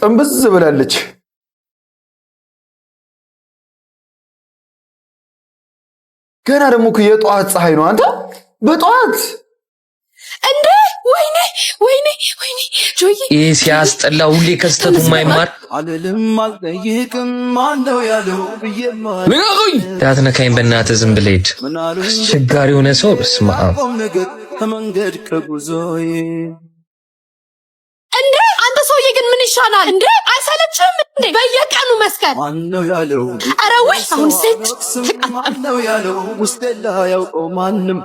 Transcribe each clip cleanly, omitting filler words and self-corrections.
ጥንብዝ ብላለች። ገና ደግሞ የጧት ፀሐይ ነው አንተ በጧት እንዴ! ወይኔ ወይኔ ወይኔ ጆይ ሲያስጠላ ሁሌ ከስተቱ ማይማር አልልም አልጠይቅም ማነው ያለው ብዬማ ንገሩኝ ታትነካኝ በእናትህ ዝም ብለህ ሂድ አስቸጋሪ የሆነ ሰው በስመ አብ ከመንገድ ከጉዞዬ እንዴ አንተ ሰውዬ ግን ምን ይሻላል እንዴ አይሰለችም እንዴ በየቀኑ መስከር ማነው ያለው ኧረ ወይ አሁን ስጭ ማነው ያለው ውስጤላ ያውቀው ማንም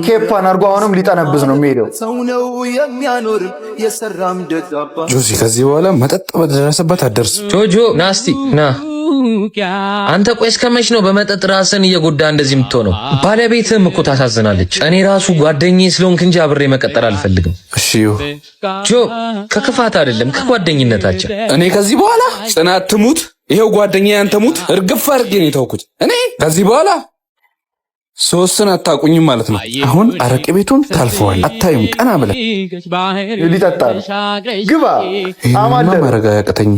ኬፓን አድርጎ አሁንም ሊጠነብዝ ነው የሚሄደው ሰው ነው የሚያኖር የሰራም ደጋባ ጆሲ ከዚህ በኋላ መጠጥ በደረሰበት አትደርስም ጆጆ ናስቲ ና አንተ ቆይ እስከመች ነው በመጠጥ ራስን እየጎዳ እንደዚህ የምትሆነው? ባለቤትህም እኮ ታሳዝናለች። እኔ ራሱ ጓደኛዬ ስለሆንክ እንጂ አብሬ መቀጠል አልፈልግም። እሺ ጆ ከክፋት አይደለም ከጓደኝነታችን። እኔ ከዚህ በኋላ ጽናት ትሙት ይሄው ጓደኛዬ አንተ ሙት እርግፍ አድርጌ ነው የተውኩት። እኔ ከዚህ በኋላ ሶስትን አታቁኝም ማለት ነው። አሁን አረቄ ቤቱን ታልፈዋል። አታዩም ቀና ብለህ ሊጠጣ ግባ አማለ ማረጋ ያቀተኝ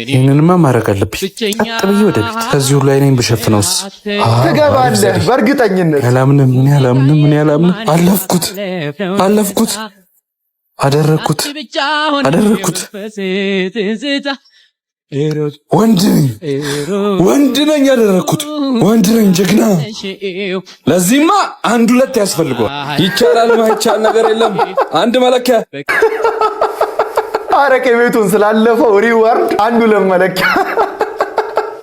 ይህንንማ ማድረግ አለብኝ። ቀጥ ብዬ ወደ ቤት ከዚህ ሁሉ አይኔን ብሸፍነውስ ትገባለህ በእርግጠኝነት። ያላምንም አለፍኩት አደረግኩት ወንድ ነኝ ያደረግኩት ወንድ ነኝ ጀግና። ለዚህማ አንድ ሁለት ያስፈልገዋል። ይቻላል ማይቻል ነገር የለም። አንድ መለኪያ አረቄ ቤቱን ስላለፈው ሪዋርድ አንዱ ለመለኪያ